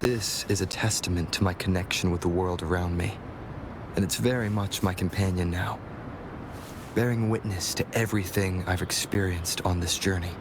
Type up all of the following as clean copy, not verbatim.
This is a testament to my connection with the world around me, and it's very much my companion now, bearing witness to everything I've experienced on this journey.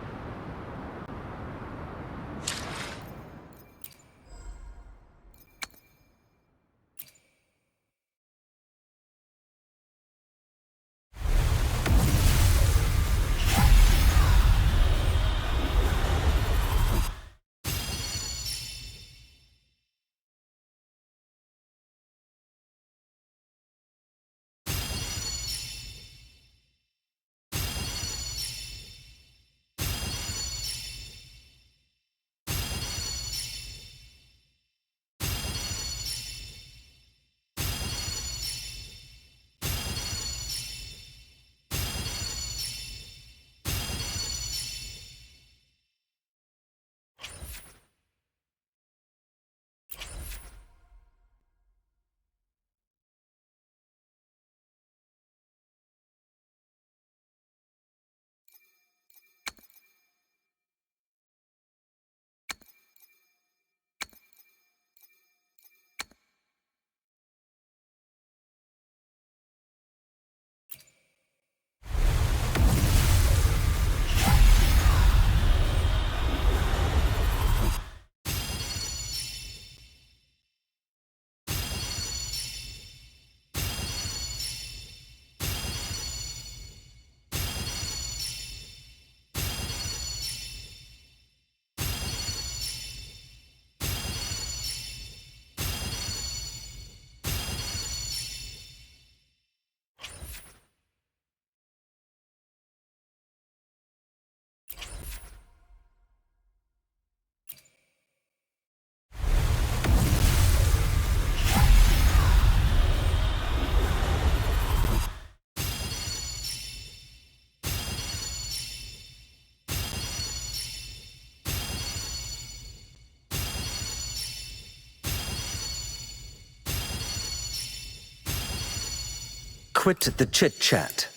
Quit the chit-chat.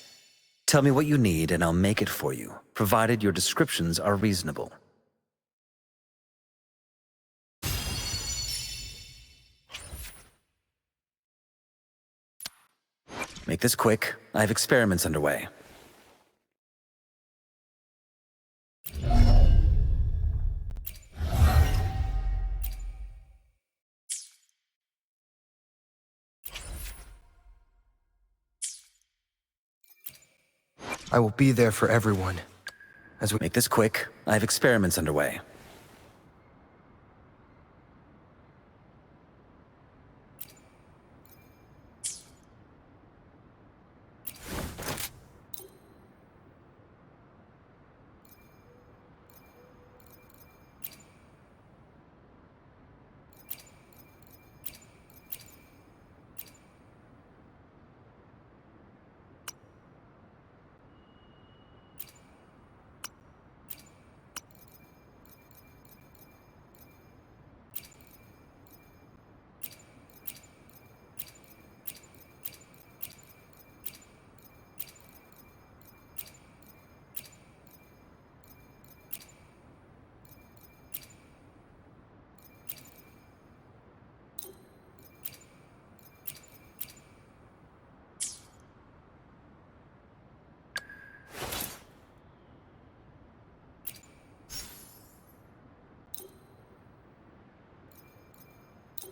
Tell me what you need and I'll make it for you, provided your descriptions are reasonable. Make this quick. I have experiments underway. I will be there for everyone. As we Make this quick. I have experiments underway.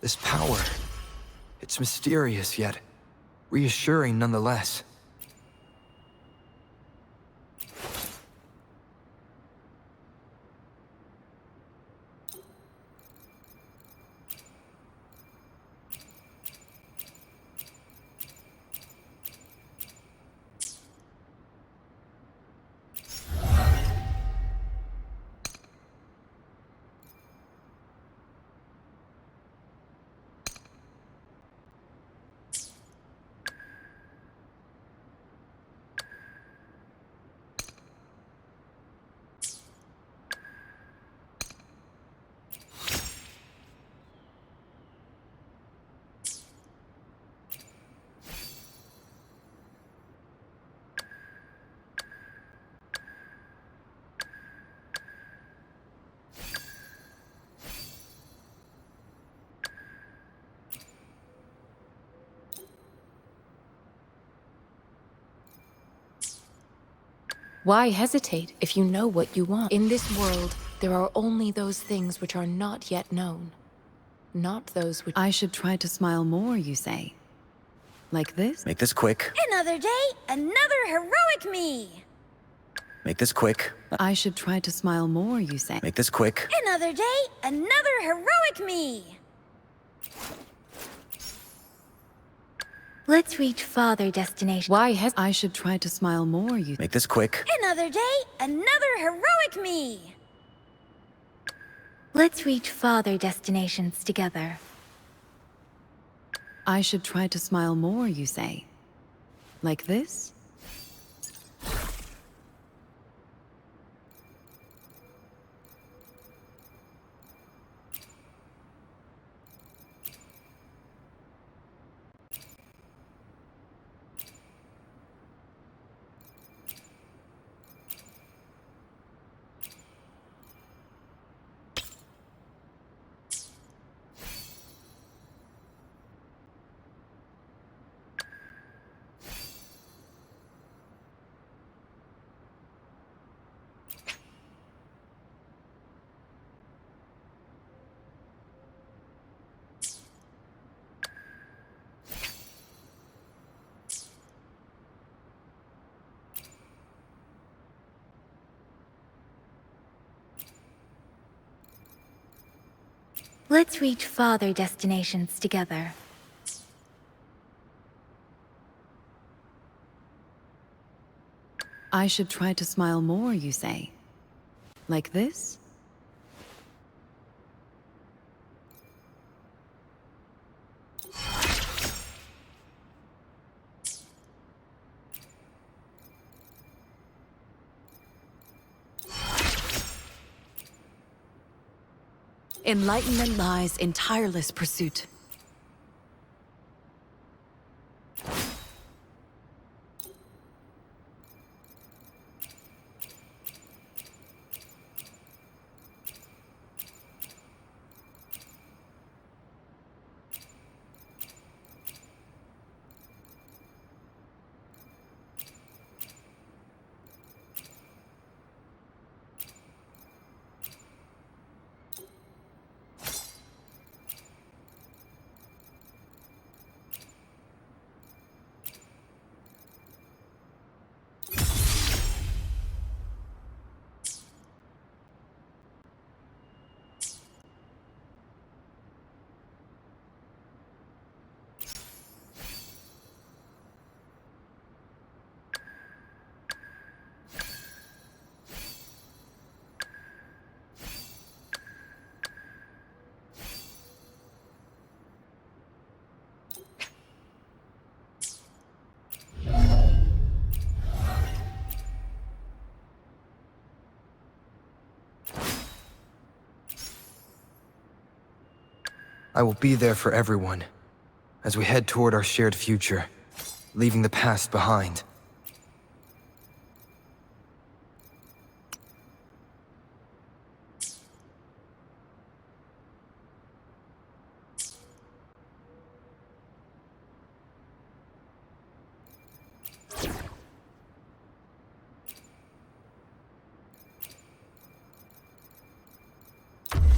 This power, it's mysterious yet reassuring nonetheless. Why hesitate if you know what you want? In this world, there are only those things which are not yet known, not those which... I should try to smile more, you say? Like this? Make this quick. Another day, another heroic me! Make this quick. I should try to smile more, you say? Make this quick. Another day, another heroic me! Let's reach farther destination. Why has... I should try to smile more, you... Make this quick. Another day, another heroic me! Let's reach farther destinations together. I should try to smile more, you say? Like this? Let's reach farther destinations together. I should try to smile more, you say? Like this? Enlightenment lies in tireless pursuit. I will be there for everyone, as we head toward our shared future, leaving the past behind.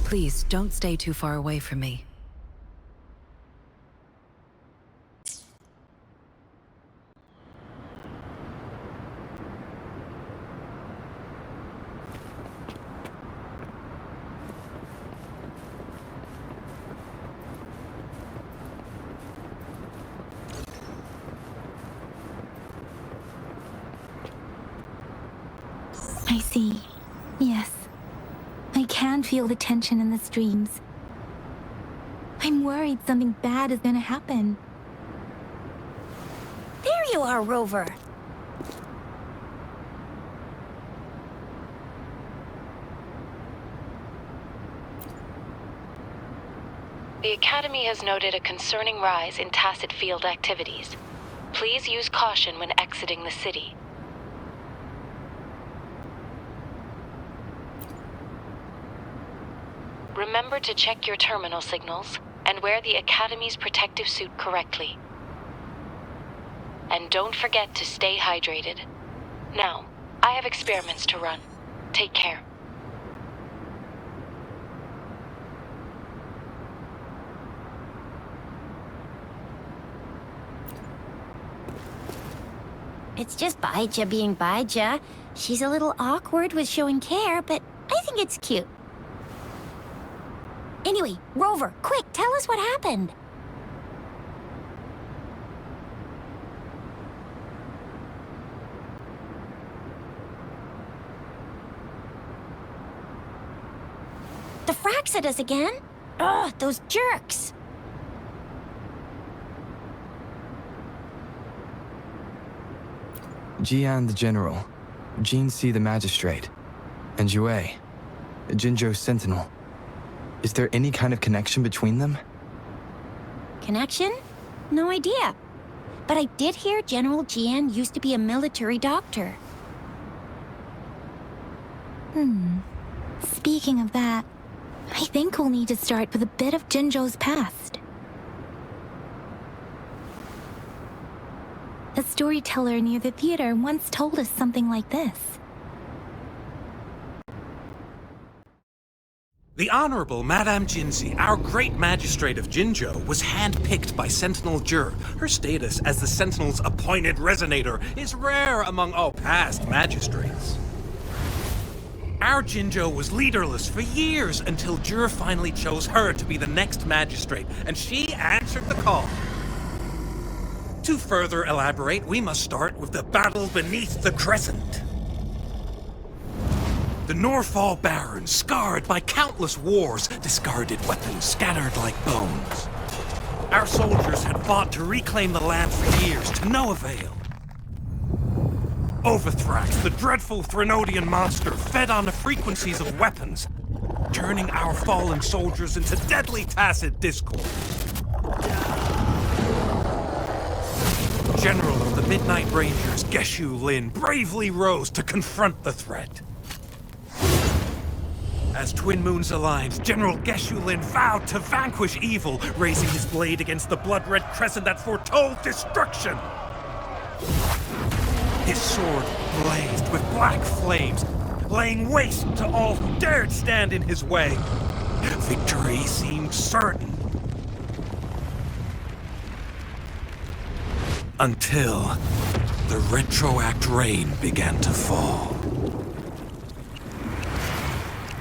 Please, don't stay too far away from me. I see. Yes. I can feel the tension in the streams. I'm worried something bad is gonna happen. There you are, Rover! The Academy has noted a concerning rise in tacit field activities. Please use caution when exiting the city. Remember to check your terminal signals and wear the Academy's protective suit correctly. And don't forget to stay hydrated. Now, I have experiments to run. Take care. It's just Baija being Baija. She's a little awkward with showing care, but I think it's cute. Anyway, Rover, quick, tell us what happened. The fracks at us again? Ugh, those jerks! Jian the General, Jean C the Magistrate, and Yue, Jinzhou's Sentinel. Is there any kind of connection between them? Connection? No idea. But I did hear General Jian used to be a military doctor. Speaking of that, I think we'll need to start with a bit of Jinzhou's past. A storyteller near the theater once told us something like this. The Honorable Madame Jinzi, our great magistrate of Jinzhou, was handpicked by Sentinel Jur. Her status as the Sentinel's appointed resonator is rare among all past magistrates. Our Jinzhou was leaderless for years until Jur finally chose her to be the next magistrate, and she answered the call. To further elaborate, we must start with the battle beneath the Crescent. The Norfall Barons, scarred by countless wars, discarded weapons scattered like bones. Our soldiers had fought to reclaim the land for years, to no avail. Overthrax, the dreadful Threnodian monster, fed on the frequencies of weapons, turning our fallen soldiers into deadly tacit discord. General of the Midnight Rangers, Geshu Lin, bravely rose to confront the threat. As twin moons aligned, General Geshu Lin vowed to vanquish evil, raising his blade against the blood-red crescent that foretold destruction. His sword blazed with black flames, laying waste to all who dared stand in his way. Victory seemed certain. Until the retroact rain began to fall.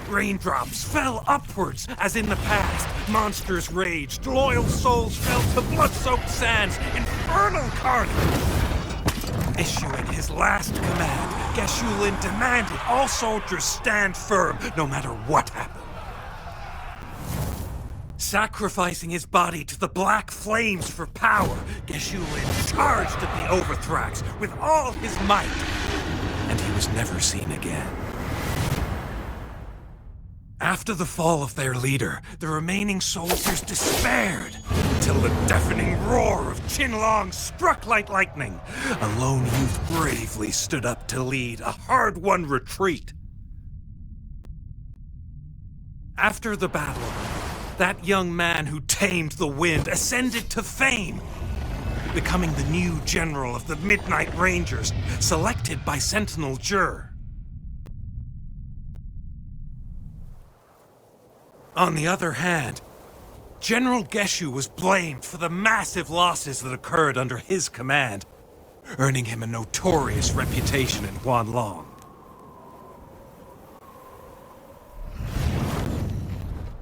Raindrops fell upwards, as in the past. Monsters raged, loyal souls fell to blood-soaked sands, infernal carnage. Issuing his last command, Geshu Lin demanded all soldiers stand firm, no matter what happened. Sacrificing his body to the black flames for power, Geshu Lin charged at the Overthrax with all his might, and he was never seen again. After the fall of their leader, the remaining soldiers despaired, until the deafening roar of Qinlong struck like lightning. A lone youth bravely stood up to lead a hard-won retreat. After the battle, that young man who tamed the wind ascended to fame, becoming the new general of the Midnight Rangers, selected by Sentinel Jur. On the other hand, General Geshu was blamed for the massive losses that occurred under his command, earning him a notorious reputation in Huanlong.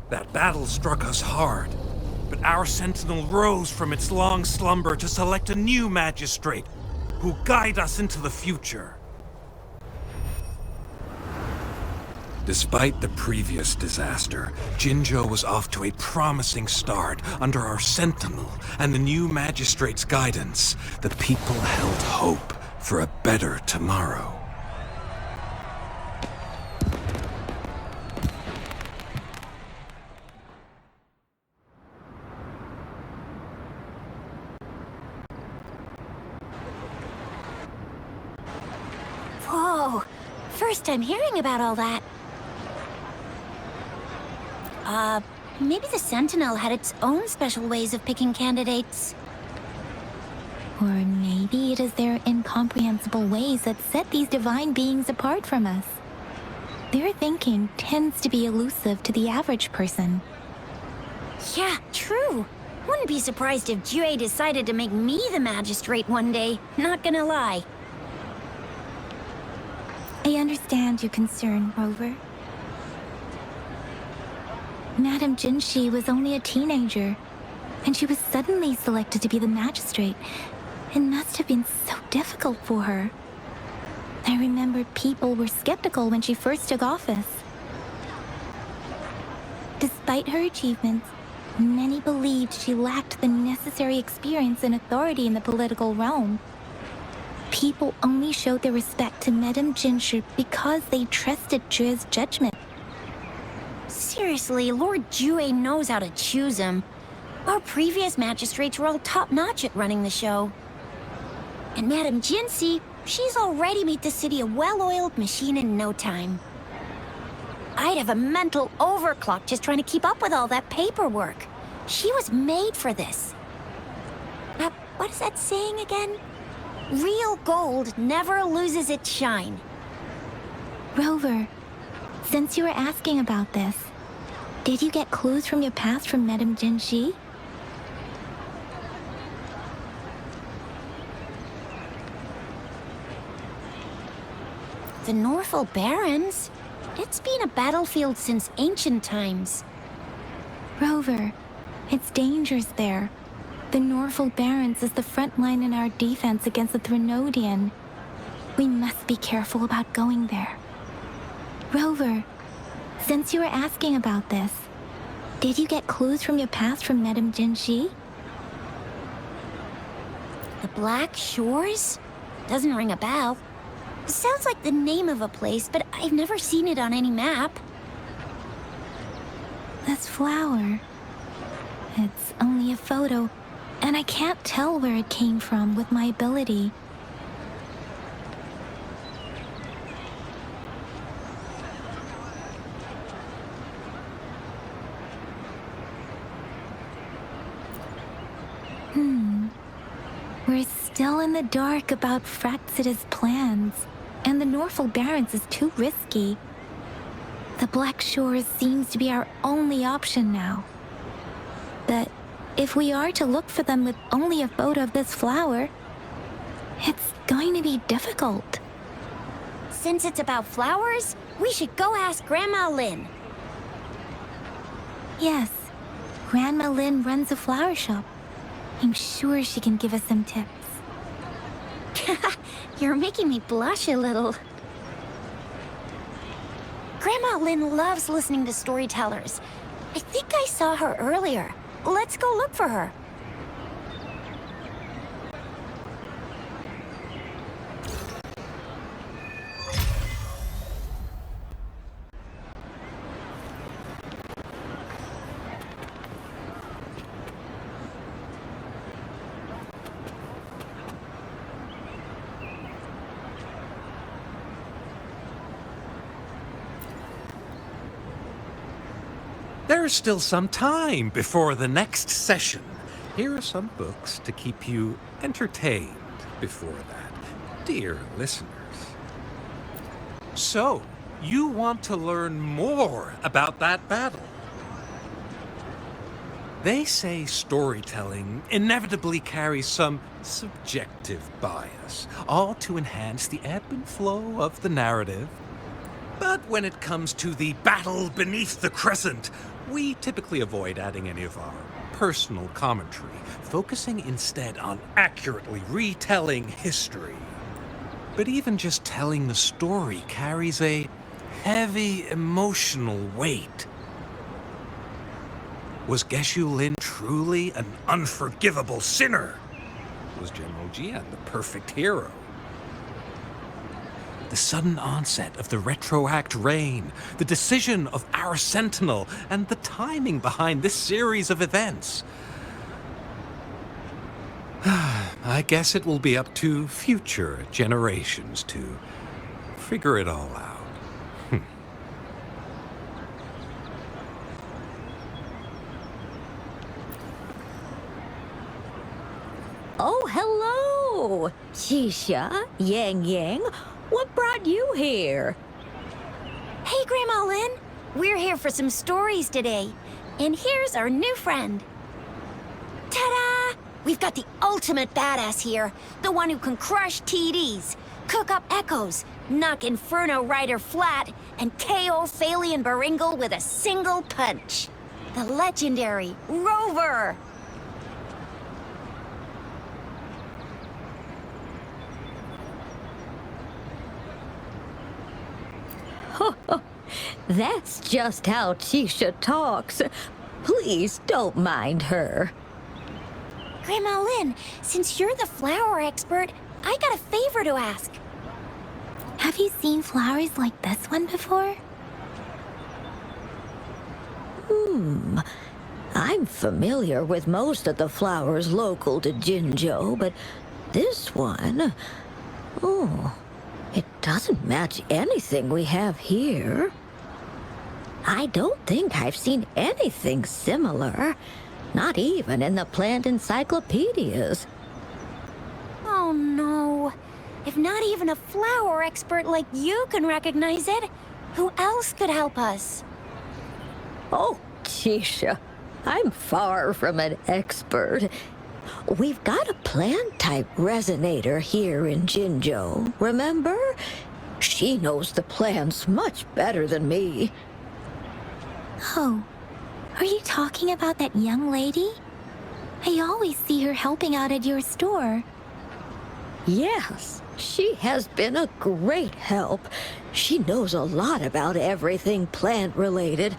That battle struck us hard, but our Sentinel rose from its long slumber to select a new magistrate who'll guide us into the future. Despite the previous disaster, Jinzhou was off to a promising start under our Sentinel and the new magistrate's guidance. The people held hope for a better tomorrow. Whoa! First time hearing about all that. Maybe the Sentinel had its own special ways of picking candidates. Or maybe it is their incomprehensible ways that set these divine beings apart from us. Their thinking tends to be elusive to the average person. Yeah, true. Wouldn't be surprised if Jue decided to make me the magistrate one day, not gonna lie. I understand your concern, Rover. Madame Jinshi was only a teenager, and she was suddenly selected to be the magistrate. It must have been so difficult for her. I remember people were skeptical when she first took office. Despite her achievements, many believed she lacked the necessary experience and authority in the political realm. People only showed their respect to Madame Jinshi because they trusted Jue's judgment. Seriously, Lord Jue knows how to choose him. Our previous magistrates were all top-notch at running the show. And Madame Jinshi, she's already made the city a well-oiled machine in no time. I'd have a mental overclock just trying to keep up with all that paperwork. She was made for this. What is that saying again? Real gold never loses its shine. Rover, since you were asking about this, did you get clues from your past from Madame Jinshi? The Norfolk Barrens? It's been a battlefield since ancient times. Rover, it's dangerous there. The Norfolk Barrens is the front line in our defense against the Threnodian. We must be careful about going there. Rover, since you were asking about this, did you get clues from your past from Madame Jinshi? The Black Shores? Doesn't ring a bell. Sounds like the name of a place, but I've never seen it on any map. This flower. It's only a photo, and I can't tell where it came from with my ability. We're still in the dark about Fraxida's plans, and the Norfolk Barrens is too risky. The Black Shores seems to be our only option now. But if we are to look for them with only a photo of this flower, it's going to be difficult. Since it's about flowers, we should go ask Grandma Lynn. Yes, Grandma Lynn runs a flower shop. I'm sure she can give us some tips. You're making me blush a little. Grandma Lynn loves listening to storytellers. I think I saw her earlier. Let's go look for her. There's still some time before the next session. Here are some books to keep you entertained before that, dear listeners. So, you want to learn more about that battle? They say storytelling inevitably carries some subjective bias, all to enhance the ebb and flow of the narrative. But when it comes to the battle beneath the crescent, we typically avoid adding any of our personal commentary, focusing instead on accurately retelling history. But even just telling the story carries a heavy emotional weight. Was Geshu Lin truly an unforgivable sinner? Was General Jian the perfect hero? The sudden onset of the retroact reign, the decision of our Sentinel, and the timing behind this series of events. I guess it will be up to future generations to figure it all out. Oh, hello! Shisha, Yang Yang, what brought you here? Hey, Grandma Lynn. We're here for some stories today. And here's our new friend. Ta-da! We've got the ultimate badass here. The one who can crush TDs, cook up echoes, knock Inferno Rider flat, and KO Phalian Baringle with a single punch. The legendary Rover! That's just how Chisha talks. Please don't mind her. Grandma Lynn, since you're the flower expert, I got a favor to ask. Have you seen flowers like this one before? I'm familiar with most of the flowers local to Jinzhou, but this one... Oh, it doesn't match anything we have here. I don't think I've seen anything similar. Not even in the plant encyclopedias. Oh no. If not even a flower expert like you can recognize it, who else could help us? Oh, Chisha, I'm far from an expert. We've got a plant-type resonator here in Jinzhou, remember? She knows the plants much better than me. Oh, are you talking about that young lady? I always see her helping out at your store. Yes, she has been a great help. She knows a lot about everything plant-related.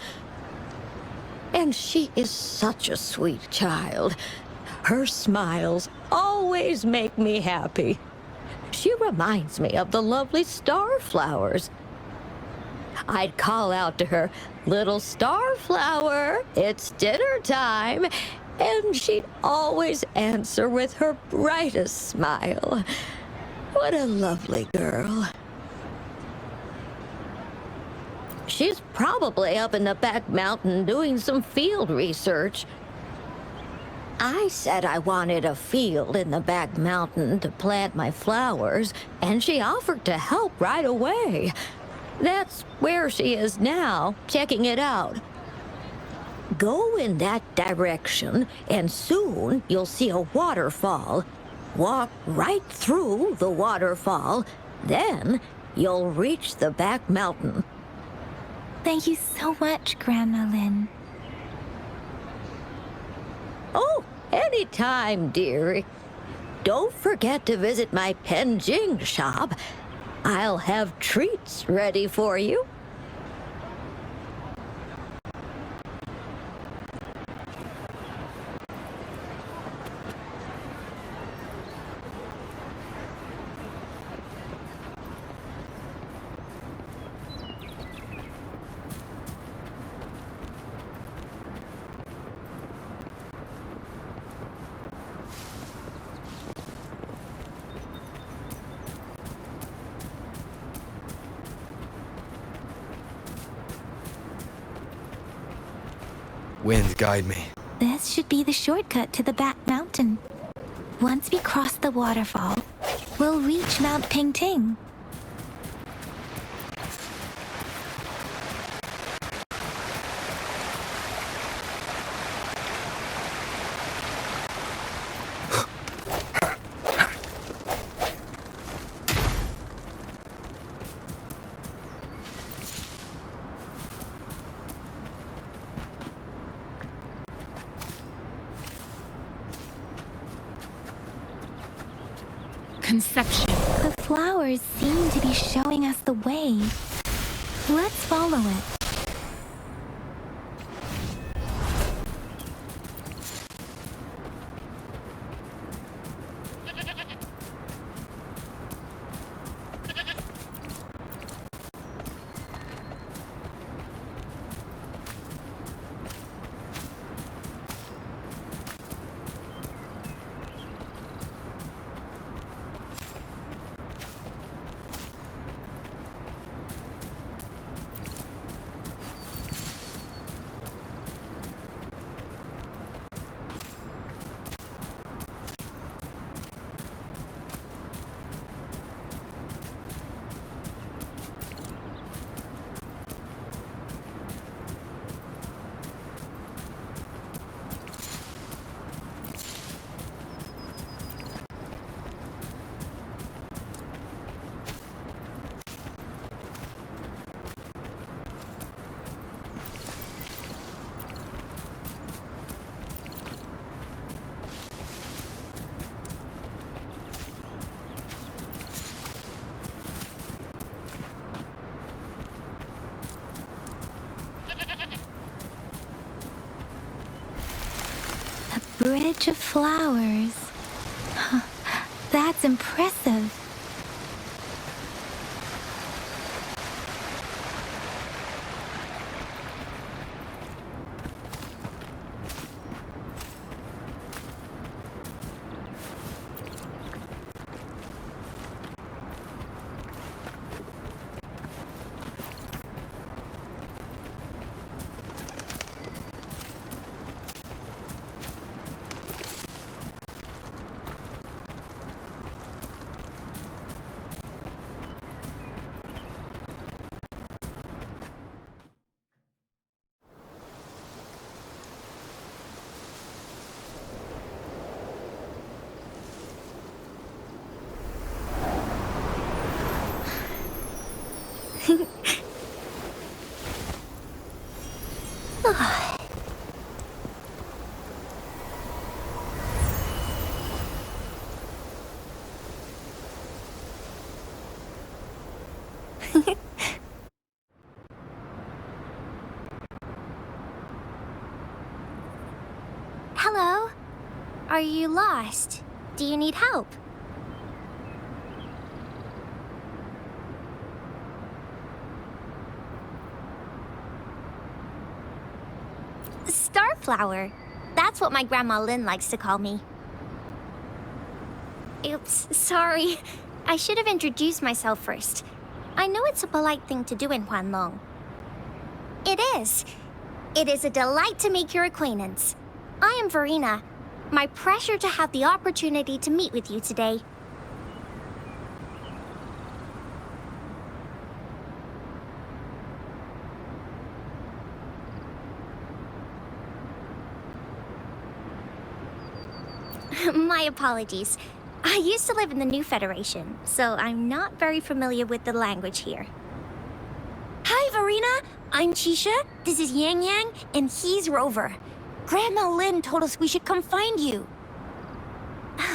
And she is such a sweet child. Her smiles always make me happy. She reminds me of the lovely starflowers. I'd call out to her, "Little starflower, it's dinner time," and she'd always answer with her brightest smile. What a lovely girl. She's probably up in the back mountain doing some field research. I said I wanted a field in the back mountain to plant my flowers, and she offered to help right away. That's where she is now, checking it out. Go in that direction, and soon you'll see a waterfall. Walk right through the waterfall, then you'll reach the back mountain. Thank you so much, Grandma Lynn. Oh, anytime, dearie. Don't forget to visit my Penjing shop. I'll have treats ready for you. Wind, guide me. This should be the shortcut to the back mountain. Once we cross the waterfall, we'll reach Mount Pingting. Conception. The flowers seem to be showing us the way. Let's follow it. bridge of flowers. Huh, that's impressive. Hello? Are you lost? Do you need help? Starflower. That's what my Grandma Lynn likes to call me. Oops, sorry. I should have introduced myself first. I know it's a polite thing to do in Huanlong. It is. It is a delight to make your acquaintance. I am Verena. My pleasure to have the opportunity to meet with you today. My apologies. I used to live in the New Federation, so I'm not very familiar with the language here. Hi, Verena. I'm Chisha, this is Yang Yang, and he's Rover. Grandma Lynn told us we should come find you.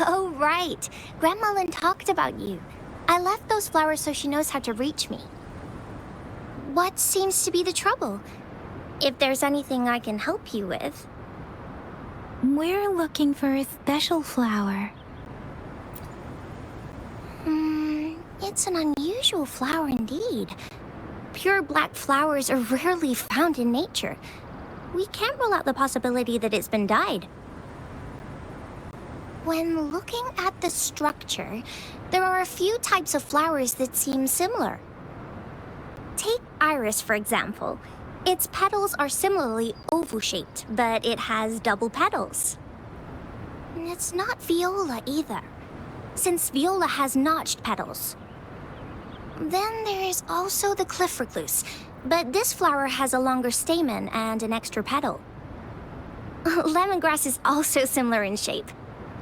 Oh, right. Grandma Lynn talked about you. I left those flowers so she knows how to reach me. What seems to be the trouble? If there's anything I can help you with. We're looking for a special flower. It's an unusual flower indeed. Pure black flowers are rarely found in nature. We can't rule out the possibility that it's been dyed. When looking at the structure, there are a few types of flowers that seem similar. Take iris, for example. Its petals are similarly oval-shaped, but it has double petals. It's not viola either, since viola has notched petals. Then there is also the cliff recluse, but this flower has a longer stamen and an extra petal. Lemongrass is also similar in shape.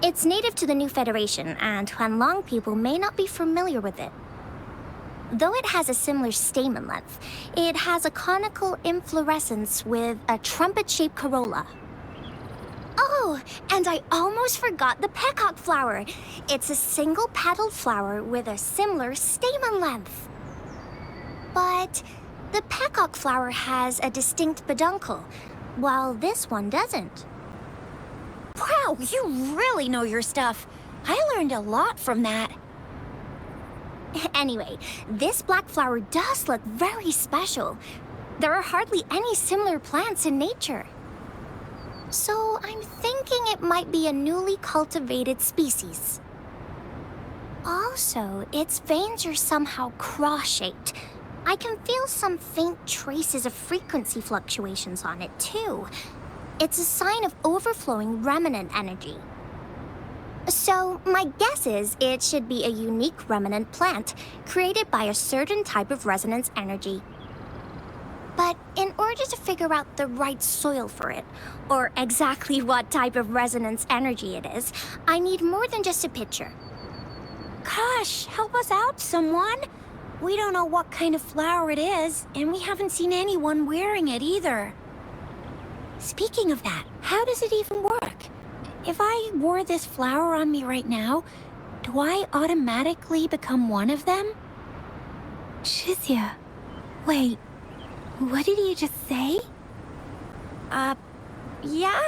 It's native to the New Federation, and Huanlong people may not be familiar with it. Though it has a similar stamen length, it has a conical inflorescence with a trumpet-shaped corolla. Oh, and I almost forgot the peacock flower. It's a single-petaled flower with a similar stamen length. But the peacock flower has a distinct peduncle, while this one doesn't. Wow, you really know your stuff. I learned a lot from that. Anyway, this black flower does look very special. There are hardly any similar plants in nature. So I'm thinking it might be a newly cultivated species. Also, its veins are somehow cross-shaped. I can feel some faint traces of frequency fluctuations on it, too. It's a sign of overflowing remnant energy. So, my guess is it should be a unique remnant plant created by a certain type of resonance energy. But in order to figure out the right soil for it, or exactly what type of resonance energy it is, I need more than just a picture. Gosh, help us out, someone! We don't know what kind of flower it is, and we haven't seen anyone wearing it either. Speaking of that, how does it even work? If I wore this flower on me right now, do I automatically become one of them? Shizia, wait, what did you just say? Yeah?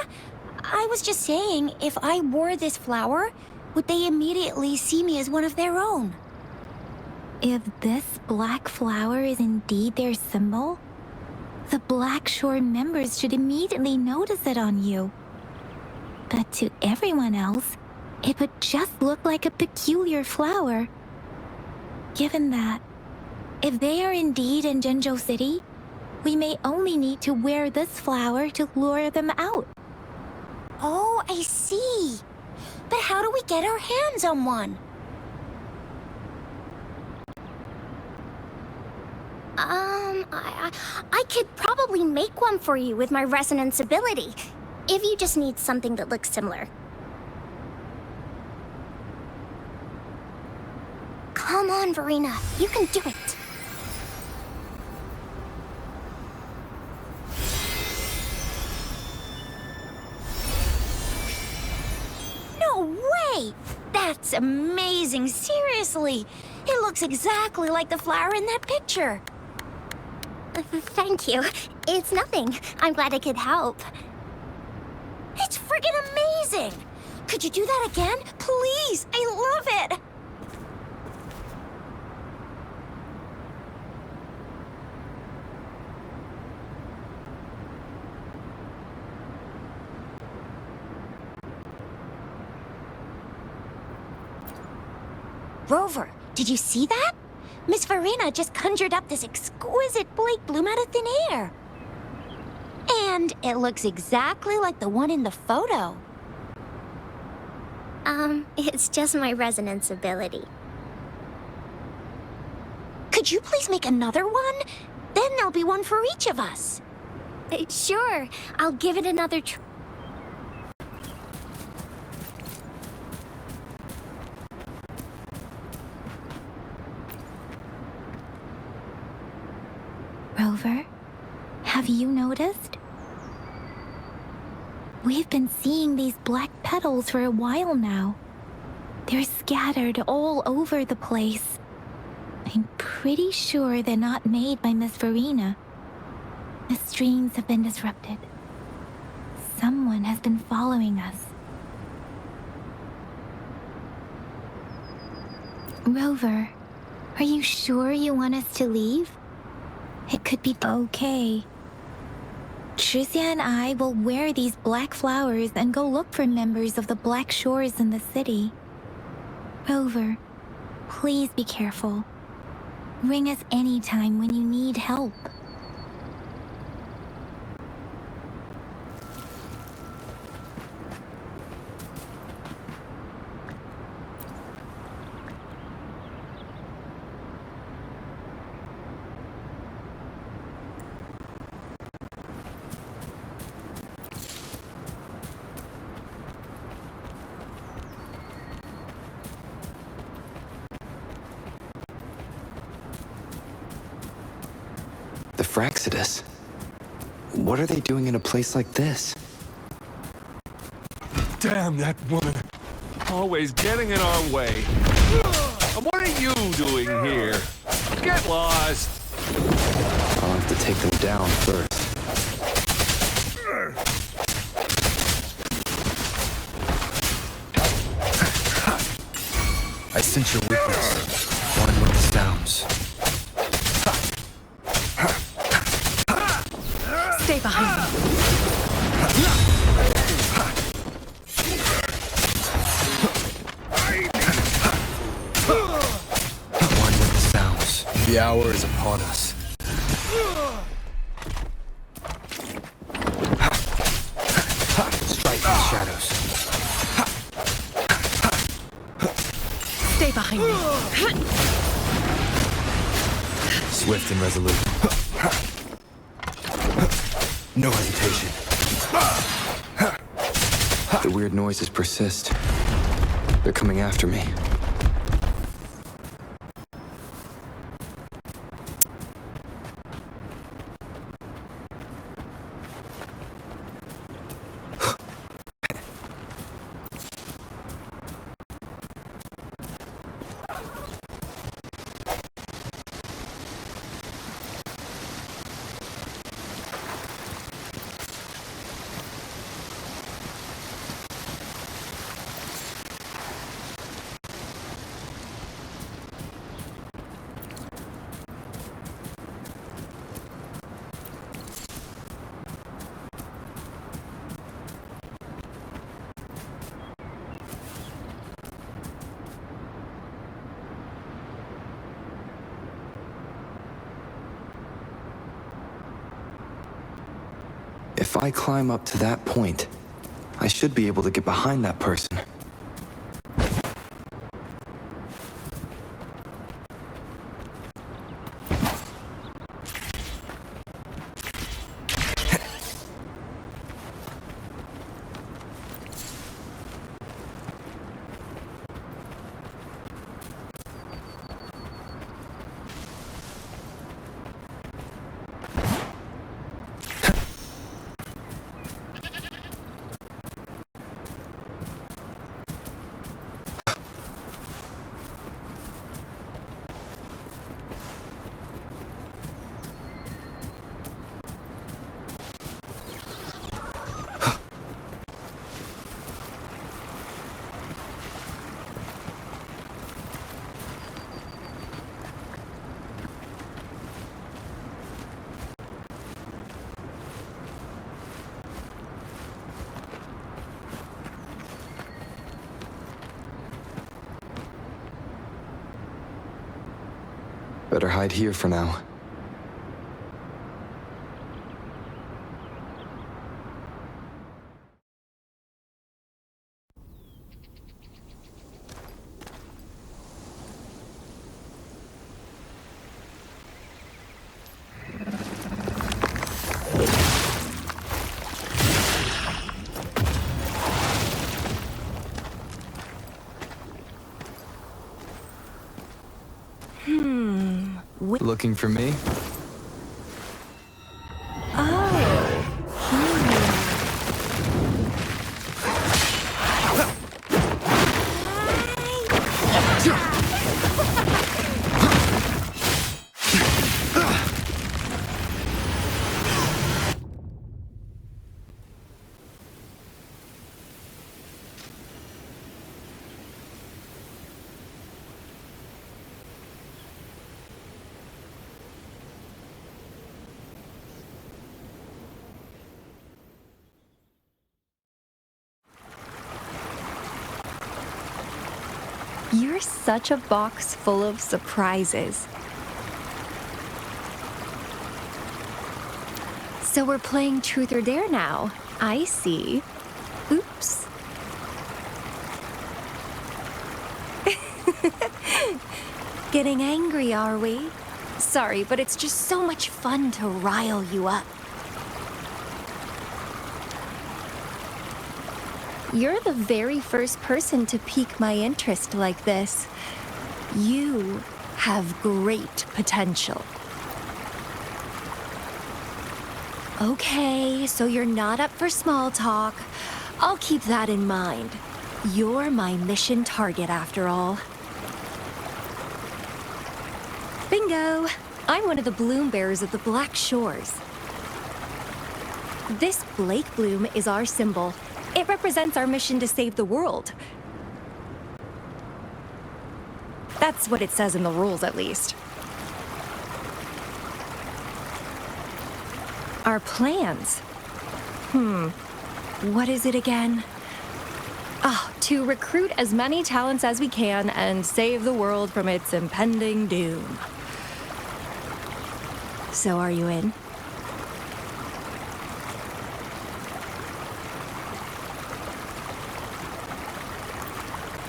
I was just saying, if I wore this flower, would they immediately see me as one of their own? If this black flower is indeed their symbol, the Black Shore members should immediately notice it on you. But to everyone else, it would just look like a peculiar flower. Given that, if they are indeed in Jinzhou City, we may only need to wear this flower to lure them out. Oh, I see. But how do we get our hands on one? I could probably make one for you with my resonance ability, if you just need something that looks similar. Come on, Verena, you can do it. No way! That's amazing, seriously! It looks exactly like the flower in that picture. Thank you. It's nothing. I'm glad I could help. It's friggin' amazing! Could you do that again? Please! I love it! Rover, did you see that? Miss Verena just conjured up this exquisite Blake bloom out of thin air. And it looks exactly like the one in the photo. It's just my resonance ability. Could you please make another one? Then there'll be one for each of us. Sure, I'll give it another try. Rover, have you noticed? We've been seeing these black petals for a while now. They're scattered all over the place. I'm pretty sure they're not made by Miss Verena. The streams have been disrupted. Someone has been following us. Rover, are you sure you want us to leave? It could be okay. Tricia and I will wear these black flowers and go look for members of the Black Shores in the city. Rover, please be careful. Ring us anytime when you need help. The Fraxidus? What are they doing in a place like this? Damn that woman. Always getting in our way. What are you doing here? Get lost. I'll have to take them down first. I sense your weakness. One with the sounds. Stay behind me. One with the sounds. The hour is upon us. Strike in the shadows. Stay behind me. Swift and resolute. No hesitation. The weird noises persist. They're coming after me. If I climb up to that point, I should be able to get behind that person. Better hide here for now. Looking for me? You're such a box full of surprises. So we're playing Truth or Dare now. I see. Oops. Getting angry, are we? Sorry, but it's just so much fun to rile you up. You're the very first person to pique my interest like this. You have great potential. Okay, so you're not up for small talk. I'll keep that in mind. You're my mission target after all. Bingo! I'm one of the bloom bearers of the Black Shores. This Blake bloom is our symbol. It represents our mission to save the world. That's what it says in the rules, at least. Our plans? What is it again? To recruit as many talents as we can and save the world from its impending doom. So are you in?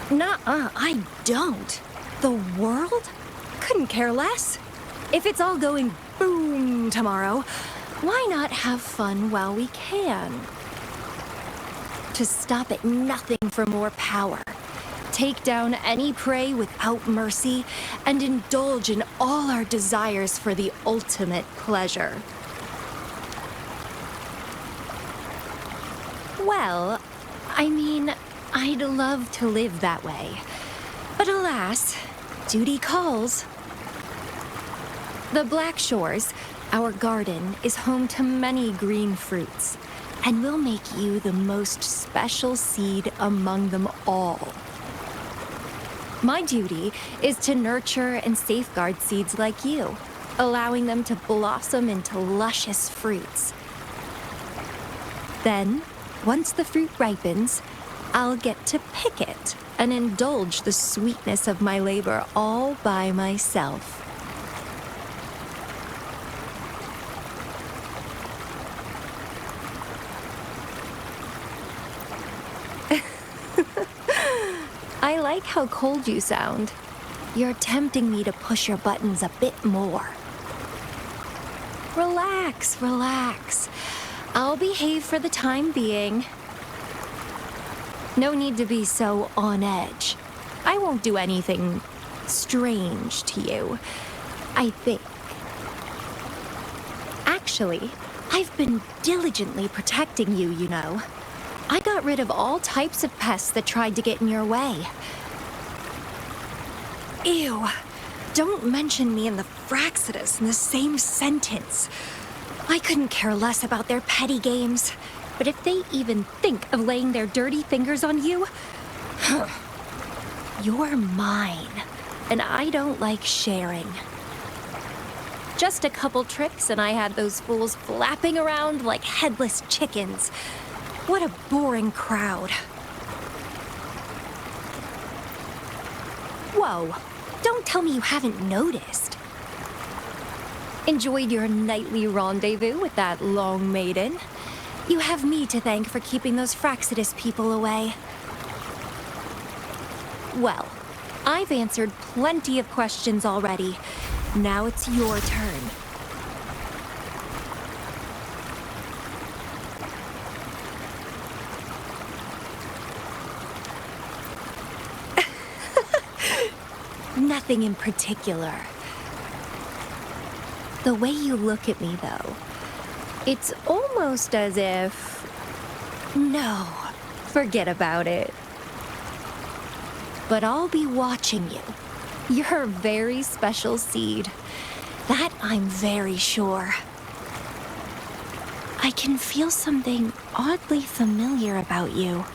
Nuh-uh, I don't. The world? Couldn't care less. If it's all going boom tomorrow, why not have fun while we can? To stop at nothing for more power. Take down any prey without mercy, and indulge in all our desires for the ultimate pleasure. Well, I mean, I'd love to live that way. But alas, duty calls. The Black Shores, our garden, is home to many green fruits, and will make you the most special seed among them all. My duty is to nurture and safeguard seeds like you, allowing them to blossom into luscious fruits. Then, once the fruit ripens, I'll get to pick it and indulge the sweetness of my labor all by myself. I like how cold you sound. You're tempting me to push your buttons a bit more. Relax, relax. I'll behave for the time being. No need to be so on edge. I won't do anything strange to you, I think. Actually, I've been diligently protecting you, you know. I got rid of all types of pests that tried to get in your way. Ew. Don't mention me and the Fraxidus in the same sentence. I couldn't care less about their petty games, but if they even think of laying their dirty fingers on you, you're mine, and I don't like sharing. Just a couple tricks and I had those fools flapping around like headless chickens. What a boring crowd. Whoa, don't tell me you haven't noticed. Enjoyed your nightly rendezvous with that long maiden? You have me to thank for keeping those Fraxidus people away. Well, I've answered plenty of questions already. Now it's your turn. Nothing in particular. The way you look at me, though, it's almost as if... No, forget about it. But I'll be watching you. You're a very special seed. That I'm very sure. I can feel something oddly familiar about you.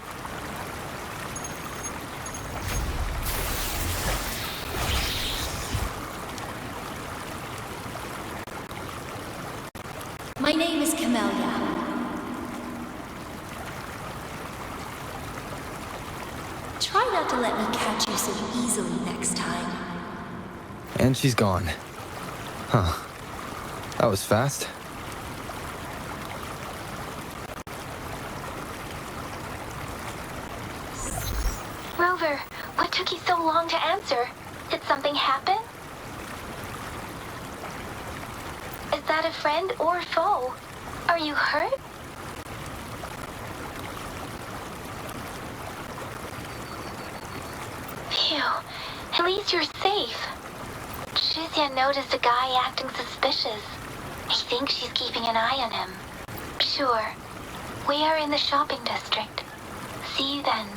My name is Camellia. Try not to let me catch you so easily next time. And she's gone. Huh. That was fast. Rover, what took you so long to answer? Did something happen? Is that a friend or foe? Are you hurt? Phew, at least you're safe. Shuzia noticed a guy acting suspicious. I think she's keeping an eye on him. Sure. We are in the shopping district. See you then.